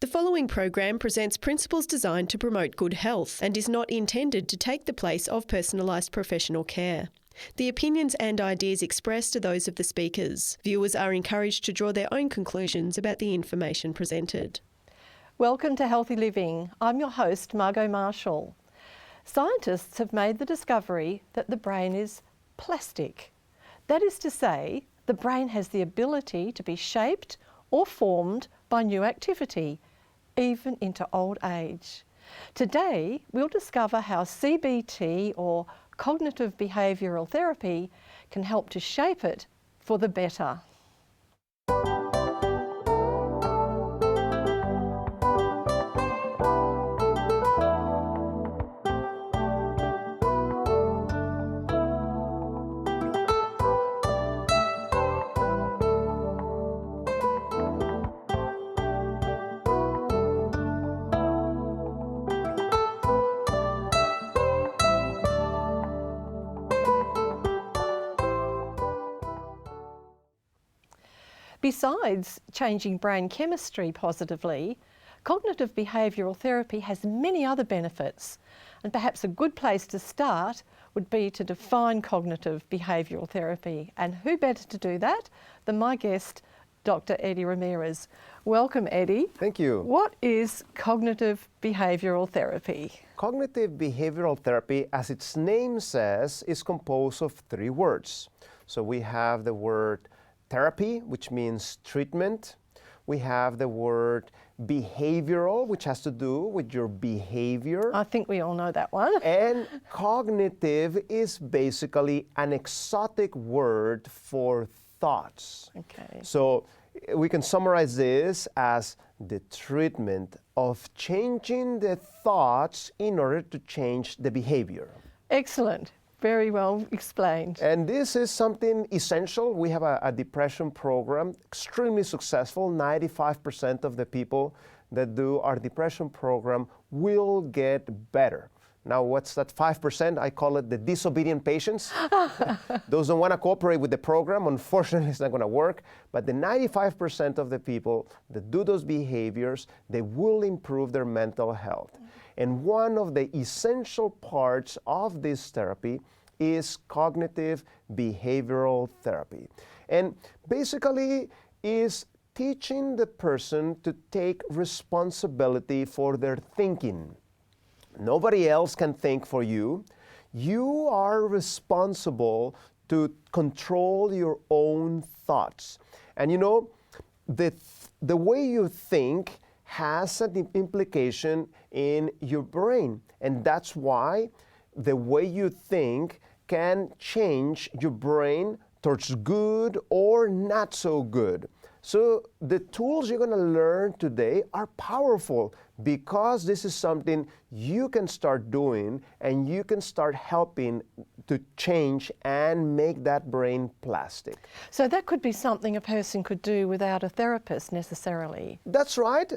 The following program presents principles designed to promote good health and is not intended to take the place of personalised professional care. The opinions and ideas expressed are those of the speakers. Viewers are encouraged to draw their own conclusions about the information presented. Welcome to Healthy Living. I'm your host, Margot Marshall. Scientists have made the discovery that the brain is plastic. That is to say, the brain has the ability to be shaped or formed by new activity, even into old age. Today, we'll discover how CBT, or cognitive behavioural therapy, can help to shape it for the better. Besides changing brain chemistry positively, cognitive behavioural therapy has many other benefits, and perhaps a good place to start would be to define cognitive behavioural therapy. And who better to do that than my guest, Dr. Eddie Ramirez. Welcome, Eddie. Thank you. What is cognitive behavioural therapy? Cognitive behavioral therapy, as its name says, is composed of three words. So we have the word therapy, which means treatment. We have the word behavioral, which has to do with your behavior. I think we all know that one. And cognitive is basically an exotic word for thoughts. Okay. So we can summarize this as the treatment of changing the thoughts in order to change the behavior. Excellent. Very well explained. And this is something essential. We have a depression program, extremely successful. 95% of the people that do our depression program will get better. Now, what's that 5%? I call it the disobedient patients. Those don't want to cooperate with the program. Unfortunately, it's not going to work. But the 95% of the people that do those behaviors, they will improve their mental health. And one of the essential parts of this therapy is cognitive behavioral therapy. And basically is teaching the person to take responsibility for their thinking. Nobody else can think for you. You are responsible to control your own thoughts. And you know, the way you think has an implication in your brain. And that's why the way you think can change your brain towards good or not so good. So the tools you're going to learn today are powerful because this is something you can start doing and you can start helping to change and make that brain plastic. So that could be something a person could do without a therapist necessarily. That's right.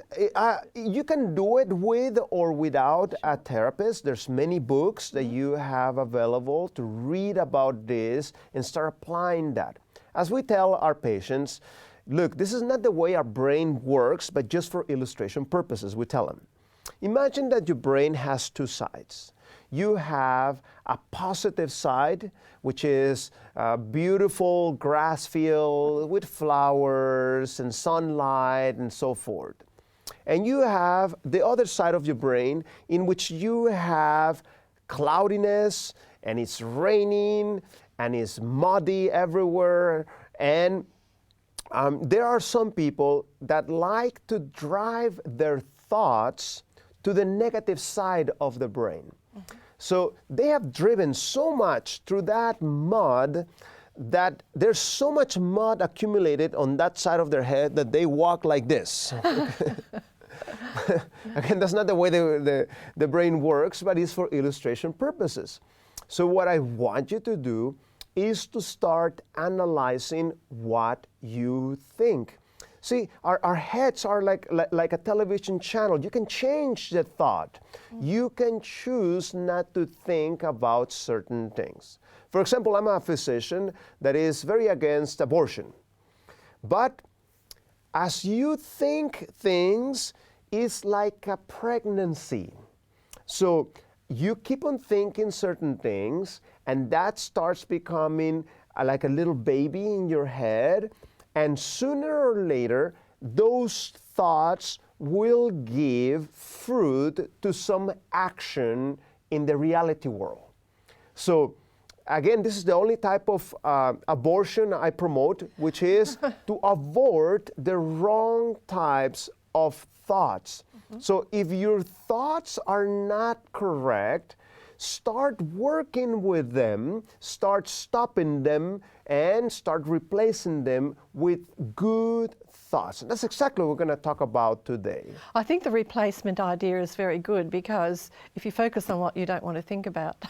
You can do it with or without a therapist. There's many books that you have available to read about this and start applying that. As we tell our patients, look, this is not the way our brain works, but just for illustration purposes, we tell them. Imagine that your brain has two sides. You have a positive side, which is a beautiful grass field with flowers and sunlight and so forth. And you have the other side of your brain in which you have cloudiness and it's raining and it's muddy everywhere. And there are some people that like to drive their thoughts to the negative side of the brain. Mm-hmm. So they have driven so much through that mud that there's so much mud accumulated on that side of their head that they walk like this. Again, that's not the way the brain works, but it's for illustration purposes. So what I want you to do is to start analyzing what you think. See, our heads are like a television channel. You can change the thought. You can choose not to think about certain things. For example, I'm a physician that is very against abortion. But as you think things, is like a pregnancy. So you keep on thinking certain things, and that starts becoming like a little baby in your head, and sooner or later, those thoughts will give fruit to some action in the reality world. So again, this is the only type of abortion I promote, which is to avoid the wrong types of thoughts. So if your thoughts are not correct, start working with them, start stopping them, and start replacing them with good thoughts. And that's exactly what we're going to talk about today. I think the replacement idea is very good, because if you focus on what you don't want to think about,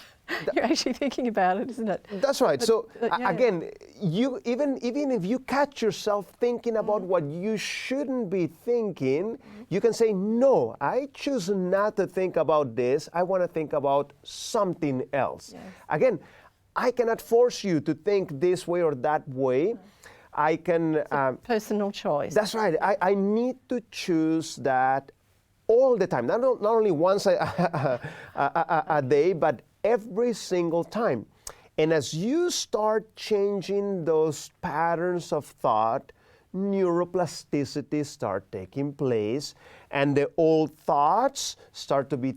you're actually thinking about it, isn't it? That's right. But, So yeah. again, you even if you catch yourself thinking about what you shouldn't be thinking, you can say, no, I choose not to think about this. I want to think about something else. Yes. Again, I cannot force you to think this way or that way. I can... personal choice. That's right. I need to choose that all the time. Not only once a day, but every single time. And as you start changing those patterns of thought, neuroplasticity start taking place, and the old thoughts start to be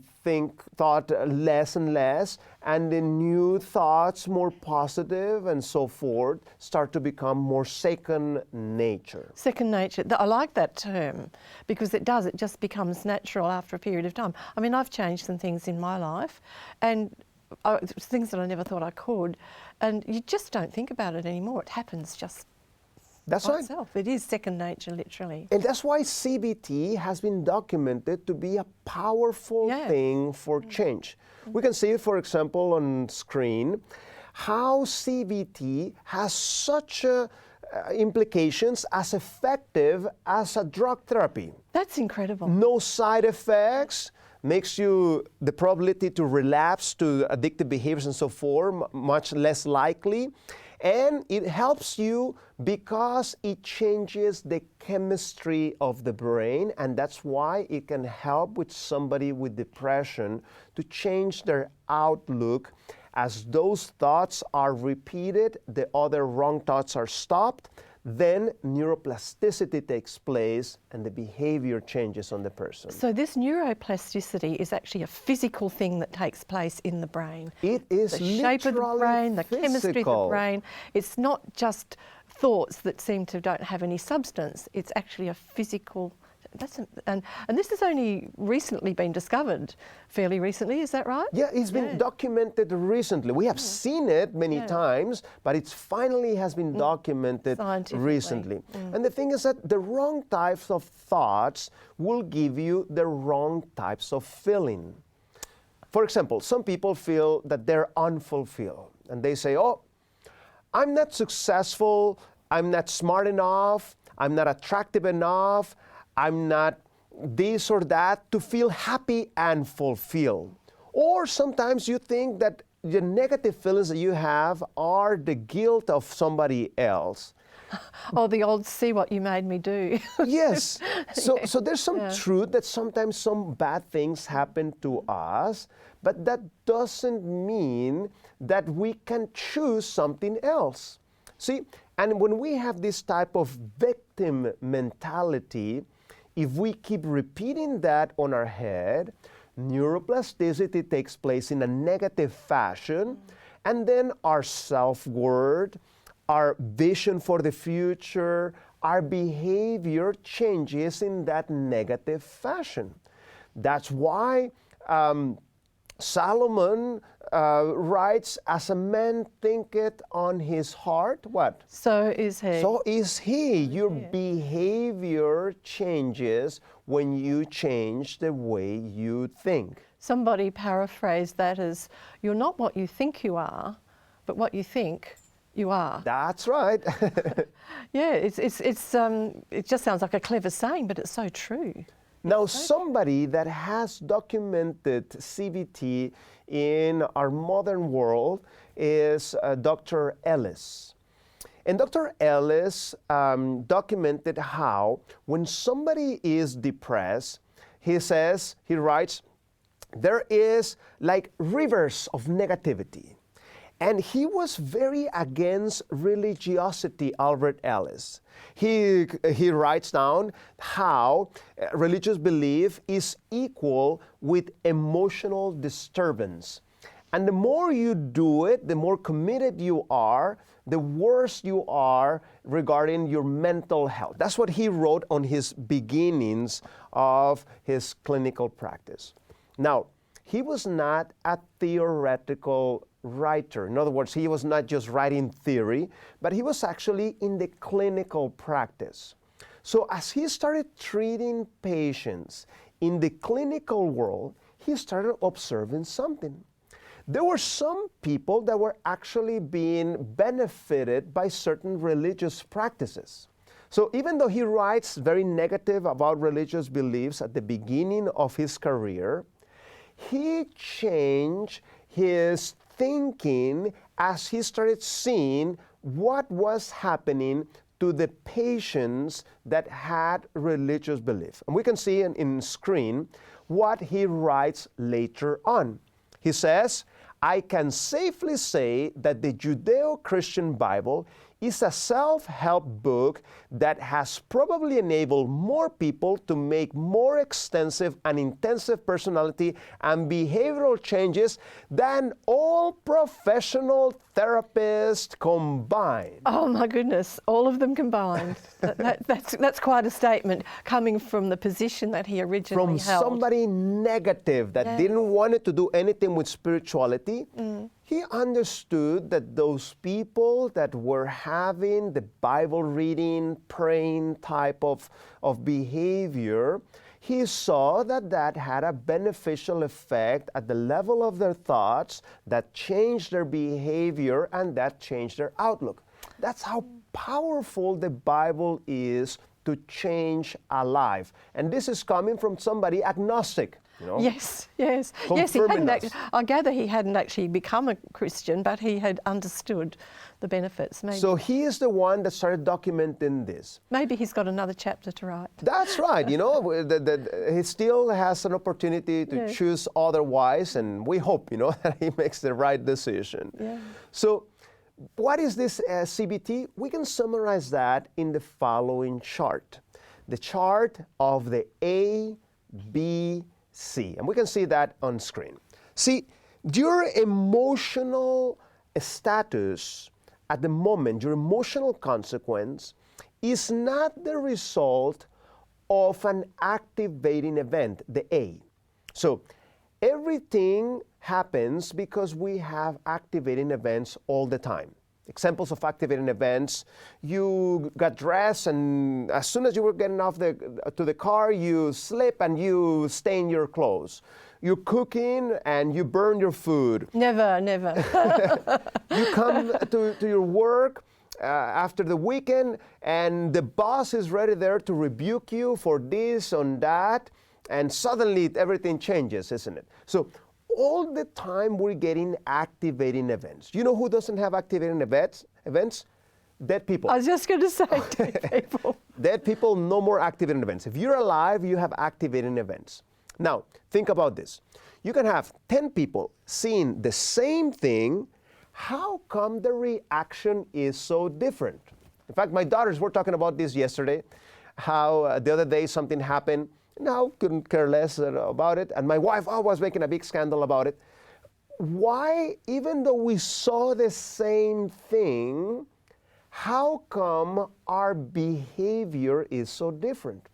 thought less and less, and the new thoughts, more positive and so forth, start to become more second nature. Second nature. I like that term, because it just becomes natural after a period of time. I mean, I've changed some things in my life, and things that I never thought I could, and you just don't think about it anymore. It happens just That's by right. itself. It is second nature, literally. And that's why CBT has been documented to be a powerful thing for change. We can see, for example, on screen, how CBT has such implications as effective as a drug therapy. That's incredible. No side effects, makes you the probability to relapse to addictive behaviors and so forth much less likely. And it helps you because it changes the chemistry of the brain, and that's why it can help with somebody with depression to change their outlook. As those thoughts are repeated, the other wrong thoughts are stopped, then neuroplasticity takes place and the behavior changes on the person. So this neuroplasticity is actually a physical thing that takes place in the brain. It is the shape of the brain, the chemistry of the brain. It's not just thoughts that seem to don't have any substance. It's actually a physical. And this has only recently been discovered, fairly recently, is that right? Yeah, it's been documented recently. We have seen it many times, but it finally has been documented recently. And the thing is that the wrong types of thoughts will give you the wrong types of feeling. For example, some people feel that they're unfulfilled, and they say, oh, I'm not successful, I'm not smart enough, I'm not attractive enough, I'm not this or that to feel happy and fulfilled. Or sometimes you think that the negative feelings that you have are the guilt of somebody else. Oh, the old see what you made me do. Yes. So there's some truth that sometimes some bad things happen to us, but that doesn't mean that we can choose something else. See, and when we have this type of victim mentality, if we keep repeating that on our head, neuroplasticity takes place in a negative fashion, and then our self-worth, our vision for the future, our behavior changes in that negative fashion. That's why Solomon writes, as a man thinketh on his heart, what? So is he. So is he. Your behavior changes when you change the way you think. Somebody paraphrased that as, you're not what you think you are, but what you think you are. That's right. Yeah, it just sounds like a clever saying, but it's so true. Now, somebody that has documented CBT in our modern world is Dr. Ellis. And Dr. Ellis documented how when somebody is depressed, he writes, there is like rivers of negativity. And he was very against religiosity, Albert Ellis. He writes down how religious belief is equal with emotional disturbance. And the more you do it, the more committed you are, the worse you are regarding your mental health. That's what he wrote on his beginnings of his clinical practice. Now, he was not a theoretical writer. In other words, he was not just writing theory, but he was actually in the clinical practice. So as he started treating patients in the clinical world, he started observing something. There were some people that were actually being benefited by certain religious practices. So even though he writes very negative about religious beliefs at the beginning of his career, he changed his thinking as he started seeing what was happening to the patients that had religious belief. And we can see in screen what he writes later on. He says, I can safely say that the Judeo-Christian Bible is a self-help book that has probably enabled more people to make more extensive and intensive personality and behavioral changes than all professional therapists combined. Oh my goodness, all of them combined. That's quite a statement coming from the position that he originally held. From somebody negative that didn't want to do anything with spirituality. He understood that those people that were having the Bible reading, praying type of behavior, he saw that that had a beneficial effect at the level of their thoughts that changed their behavior and that changed their outlook. That's how powerful the Bible is to change a life. And this is coming from somebody agnostic. You know? Yes. He hadn't. I gather he hadn't actually become a Christian, but he had understood the benefits. Maybe. So he is the one that started documenting this. Maybe he's got another chapter to write. That's right. You know, he still has an opportunity to choose otherwise, and we hope, you know, that he makes the right decision. Yeah. So, what is this CBT? We can summarize that in the following chart. The chart of the A, B, C. And we can see that on screen. See, your emotional status at the moment, your emotional consequence, is not the result of an activating event, the A. So everything happens because we have activating events all the time. Examples of activating events: you got dressed, and as soon as you were getting off to the car, you slip and you stain your clothes. You're cooking and you burn your food. Never. You come to your work after the weekend, and the boss is ready there to rebuke you for this or that, and suddenly everything changes, isn't it? So all the time we're getting activating events. You know who doesn't have activating events? Dead people. I was just going to say dead people. Dead people, no more activating events. If you're alive, you have activating events. Now, think about this. You can have 10 people seeing the same thing. How come the reaction is so different? In fact, my daughters were talking about this yesterday, how the other day something happened. Now, couldn't care less about it. And my wife was making a big scandal about it. Why, even though we saw the same thing, how come our behavior is so different?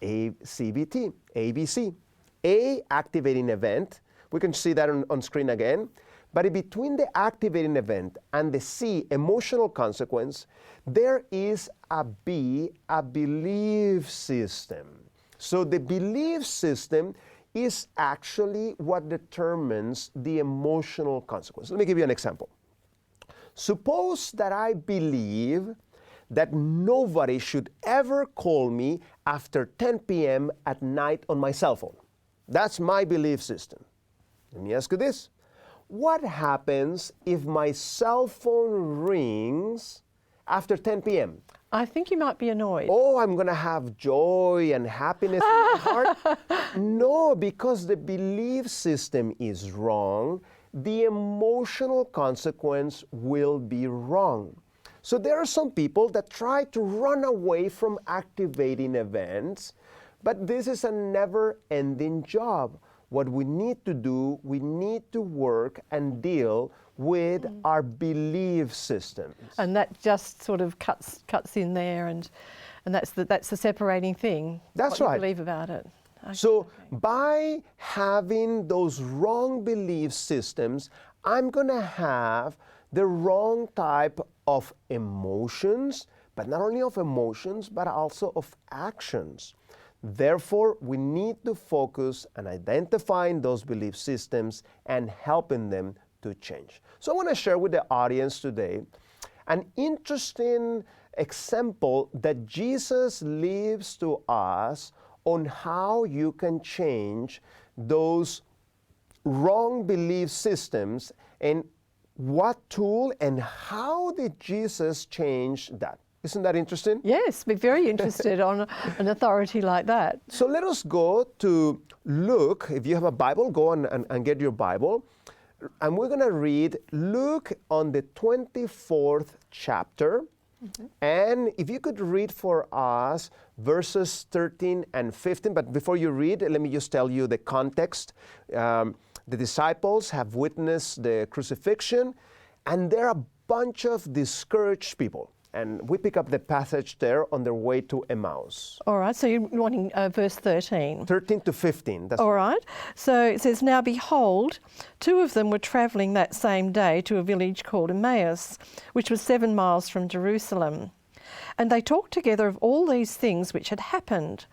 CBT, ABC. A, activating event. We can see that on screen again. But between the activating event and the C, emotional consequence, there is a B, a belief system. So the belief system is actually what determines the emotional consequence. Let me give you an example. Suppose that I believe that nobody should ever call me after 10 p.m. at night on my cell phone. That's my belief system. Let me ask you this. What happens if my cell phone rings after 10 p.m.? I think you might be annoyed. Oh, I'm going to have joy and happiness in my heart. No, because the belief system is wrong, the emotional consequence will be wrong. So there are some people that try to run away from activating events, but this is a never-ending job. What we need to do, we need to work and deal with our belief systems. And that just sort of cuts in there, and that's the separating thing. That's what right. You believe about it. Okay. So by having those wrong belief systems, I'm going to have the wrong type of emotions, but not only of emotions, but also of actions. Therefore, we need to focus on identifying those belief systems and helping them to change. So I want to share with the audience today an interesting example that Jesus leaves to us on how you can change those wrong belief systems, and what tool and how did Jesus change that. Isn't that interesting? Yes, be very interested on an authority like that. So let us go to Luke. If you have a Bible, go and get your Bible. And we're going to read Luke on the 24th chapter. And if you could read for us verses 13 and 15. But before you read, let me just tell you the context. The disciples have witnessed the crucifixion, and there are a bunch of discouraged people. And we pick up the passage there on their way to Emmaus. All right, so you're wanting verse 13. 13 to 15. That's All right, so it says, "Now behold, two of them were travelling that same day to a village called Emmaus, which was 7 miles from Jerusalem. And they talked together of all these things which had happened.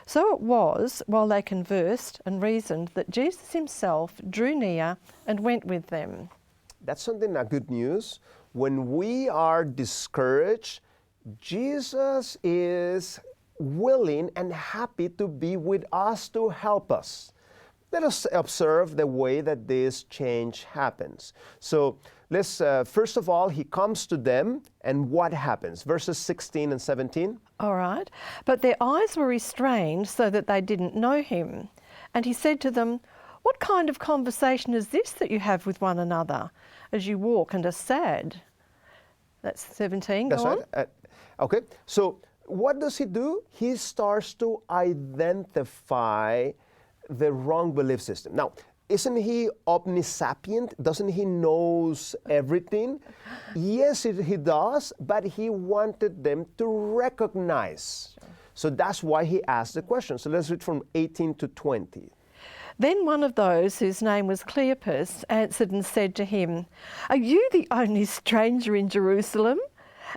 So it was, while they conversed and reasoned, that Jesus himself drew near and went with them." That's something, good news. When we are discouraged, Jesus is willing and happy to be with us to help us. Let us observe the way that this change happens. So let's, first of all, he comes to them, and what happens? Verses 16 and 17. All right, "But their eyes were restrained so that they didn't know him. And he said to them, 'What kind of conversation is this that you have with one another as you walk and are sad?'" That's 17. That's Go on. right. Okay, so what does he do? He starts to identify the wrong belief system. Now, isn't he omniscient? Doesn't he knows everything? Yes, he does, but he wanted them to recognize. So that's why he asked the question. So let's read from 18 to 20. "Then one of those whose name was Cleopas answered and said to him, 'Are you the only stranger in Jerusalem?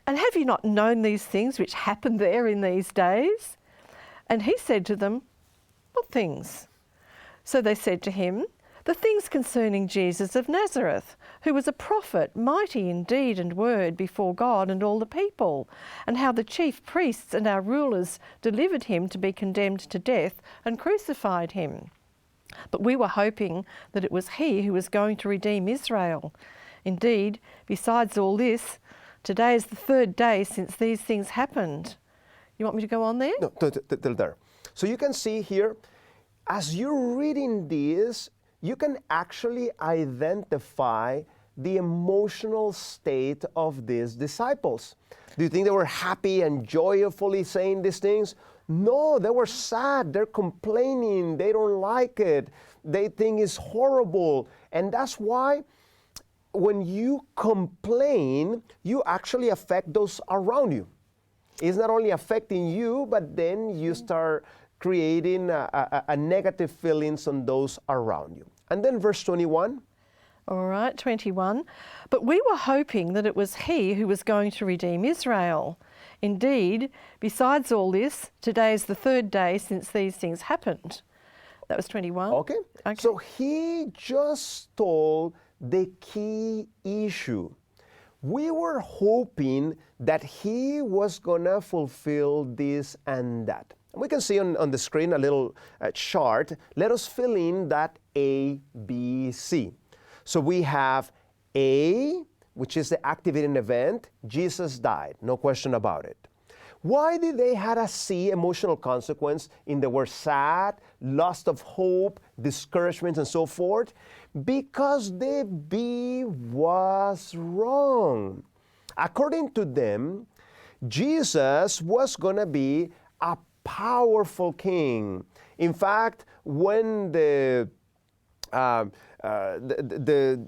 And have you not known these things which happened there in these days?' And he said to them, 'What things?' So they said to him, 'The things concerning Jesus of Nazareth, who was a prophet, mighty in deed and word before God and all the people, and how the chief priests and our rulers delivered him to be condemned to death and crucified him. But we were hoping that it was he who was going to redeem Israel. Indeed, besides all this, today is the 3rd day since these things happened.'" You want me to go on there? No, till there. So you can see here, as you're reading this, you can actually identify the emotional state of these disciples. Do you think they were happy and joyfully saying these things? No, they were sad. They're complaining. They don't like it. They think it's horrible. And that's why when you complain, you actually affect those around you. It's not only affecting you, but then you start creating a negative feelings on those around you. And then verse 21. All right, 21. "But we were hoping that it was he who was going to redeem Israel. Indeed, besides all this, today is the 3rd day since these things happened." That was 21. Okay. So he just told the key issue. We were hoping that he was going to fulfill this and that. And we can see on the screen a little chart. Let us fill in that A, B, C. So we have A, which is the activating event. Jesus died, no question about it. Why did they have to see emotional consequence in the word sad, loss of hope, discouragement, and so forth? Because the B was wrong. According to them, Jesus was going to be a powerful king. In fact, when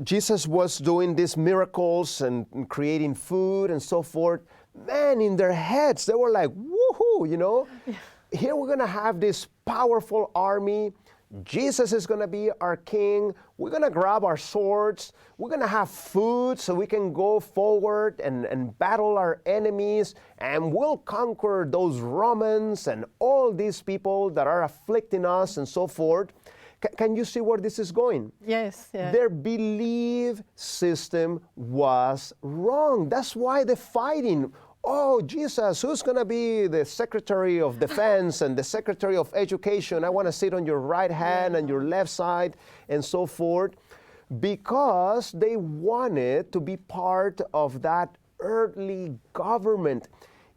Jesus was doing these miracles and creating food and so forth, man, in their heads, they were like, woohoo, you know? Yeah. Here we're going to have this powerful army. Jesus is going to be our king. We're going to grab our swords. We're going to have food so we can go forward and battle our enemies. And we'll conquer those Romans and all these people that are afflicting us and so forth. Can you see where this is going? Yes. Yeah. Their belief system was wrong. That's why they're fighting. Oh, Jesus, who's going to be the Secretary of Defense and the Secretary of Education? I want to sit on your right hand and your left side and so forth, because they wanted to be part of that earthly government,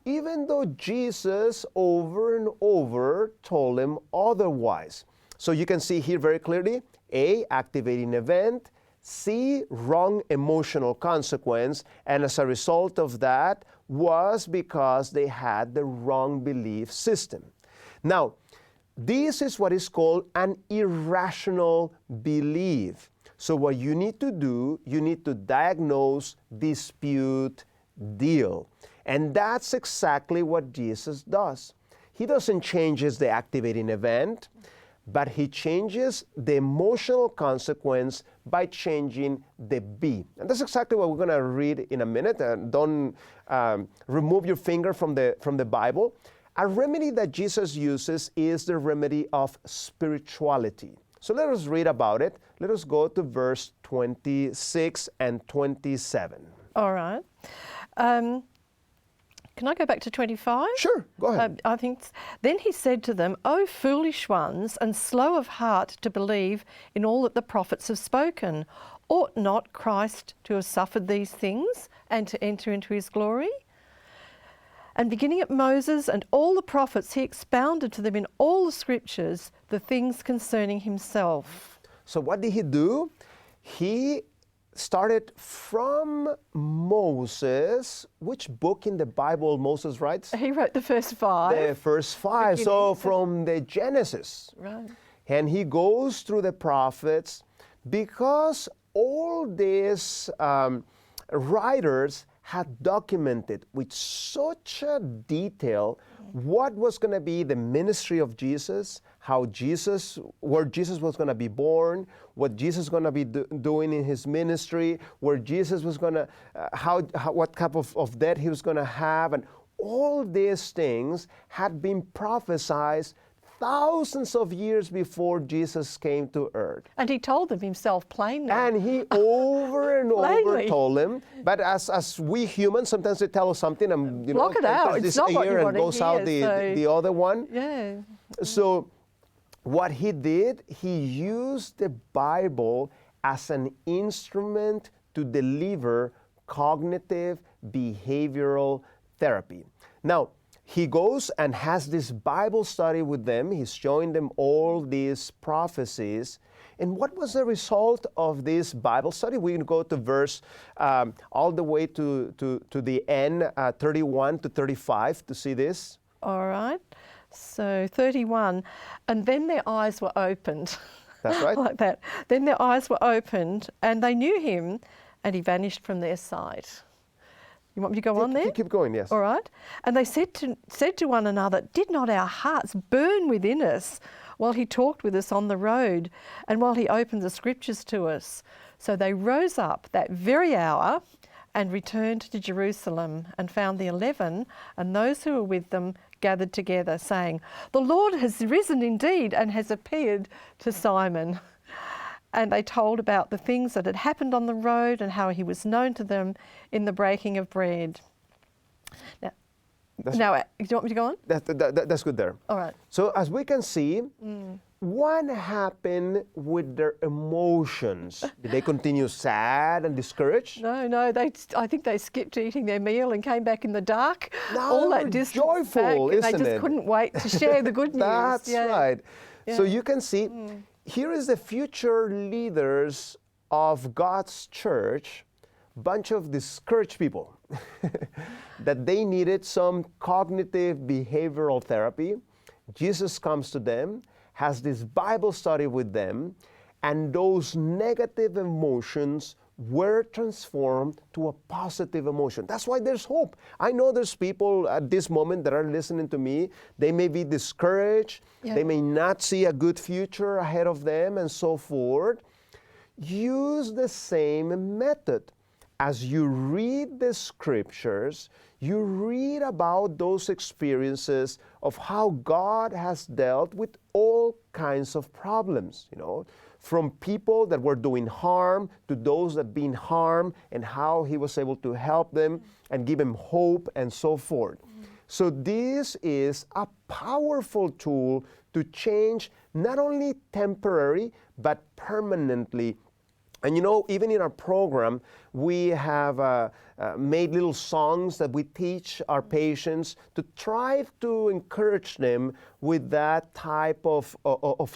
even though Jesus over and over told them otherwise. So you can see here very clearly, A, activating event, C, wrong emotional consequence, and as a result of that was because they had the wrong belief system. Now, this is what is called an irrational belief. So what you need to do, you need to diagnose, dispute, deal. And that's exactly what Jesus does. He doesn't change the activating event, but he changes the emotional consequence by changing the B. And that's exactly what we're going to read in a minute. Don't remove your finger from the Bible. A remedy that Jesus uses is the remedy of spirituality. So let us read about it. Let us go to verse 26 and 27. All right. Can I go back to 25? Sure, go ahead. I think. Then he said to them, O foolish ones, and slow of heart to believe in all that the prophets have spoken. Ought not Christ to have suffered these things and to enter into his glory? And beginning at Moses and all the prophets, he expounded to them in all the scriptures the things concerning himself. So what did he do? He started from Moses. Which book in the Bible Moses writes? He wrote the first 5. The first 5. So from the Genesis. Right. And he goes through the prophets, because all these writers had documented with such a detail what was going to be the ministry of Jesus, where Jesus was going to be born, what Jesus was going to be doing in his ministry, where Jesus was going to, what type of death he was going to have, and all these things had been prophesied thousands of years before Jesus came to earth. And he told them himself plainly. And he over and over told them. But as we humans, sometimes they tell us something and block it out. It's not what you want to hear, goes out the other one. Yeah. So what he did, he used the Bible as an instrument to deliver cognitive behavioral therapy. Now, he goes and has this Bible study with them. He's showing them all these prophecies. And what was the result of this Bible study? We can go to verse all the way to the end, 31 to 35, to see this. All right. So 31. And then their eyes were opened. That's right. Like that. Then their eyes were opened, and they knew him, and he vanished from their sight. You want me to go on there? Keep going, yes. All right. And they said to one another, did not our hearts burn within us while he talked with us on the road and while he opened the scriptures to us? So they rose up that very hour and returned to Jerusalem and found the 11 and those who were with them gathered together, saying, the Lord has risen indeed and has appeared to Simon. And they told about the things that had happened on the road and how he was known to them in the breaking of bread. Now, do you want me to go on? That's good there. All right. So as we can see, what happened with their emotions? Did they continue sad and discouraged? No, I think they skipped eating their meal and came back in the dark. No, all that distance joyful, back, and isn't they just it? couldn't wait to share the good news. That's right. Yeah. So you can see, here is the future leaders of God's church, bunch of discouraged people that they needed some cognitive behavioral therapy. Jesus comes to them, has this Bible study with them, and those negative emotions were transformed to a positive emotion. That's why there's hope. I know there's people at this moment that are listening to me. They may be discouraged. Yeah. They may not see a good future ahead of them and so forth. Use the same method. As you read the scriptures, you read about those experiences of how God has dealt with all kinds of problems, from people that were doing harm to those that been harmed, and how he was able to help them and give them hope and so forth. So this is a powerful tool to change not only temporary but permanently. And even in our program, we have made little songs that we teach our patients to try to encourage them with that type of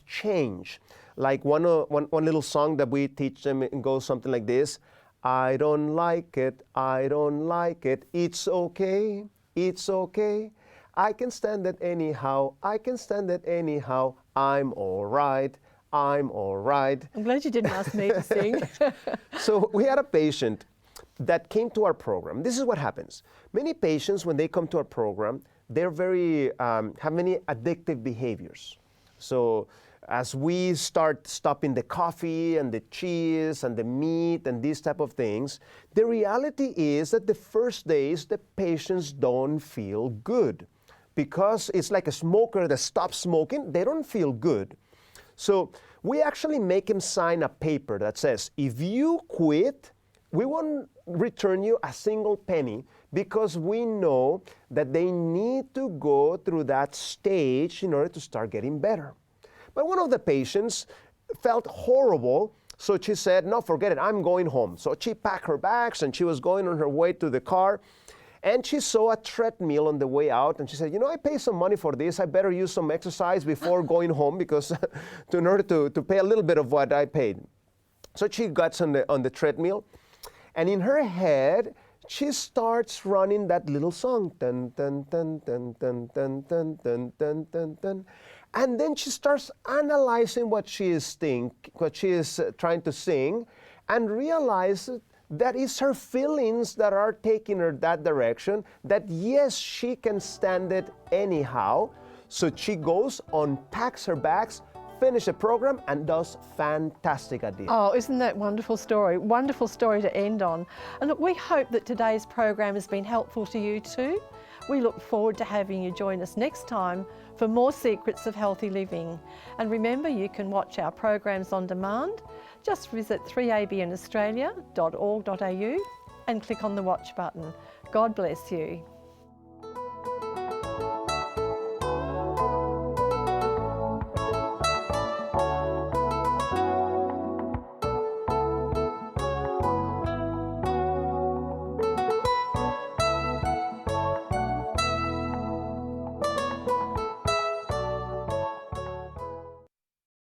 change. Like one little song that we teach them, it goes something like this: I don't like it, it's okay, it's okay. I can stand it anyhow, I'm all right. I'm all right. I'm glad you didn't ask me to sing. So we had a patient that came to our program. This is what happens. Many patients, when they come to our program, they're have many addictive behaviors. So as we start stopping the coffee and the cheese and the meat and these type of things, the reality is that the first days, the patients don't feel good. Because it's like a smoker that stops smoking, they don't feel good. So we actually make him sign a paper that says, if you quit, we won't return you a single penny, because we know that they need to go through that stage in order to start getting better. But one of the patients felt horrible, so she said, no, forget it, I'm going home. So she packed her bags and she was going on her way to the car. And she saw a treadmill on the way out, and she said, I pay some money for this. I better use some exercise before going home, because in order to pay a little bit of what I paid. So she gets on the treadmill, and in her head, she starts running that little song. Dun, dun, dun, dun, dun, dun, dun, dun, dun, dun, dun. And then she starts analyzing what she is trying to sing, and realizes that it's her feelings that are taking her that direction, that yes, she can stand it anyhow. So she goes, unpacks her bags, finishes the program, and does fantastic at the end. Oh, isn't that wonderful story? Wonderful story to end on. And look, we hope that today's program has been helpful to you too. We look forward to having you join us next time for more secrets of healthy living. And remember, you can watch our programs on demand. Just visit 3abnaustralia.org.au and click on the watch button. God bless you.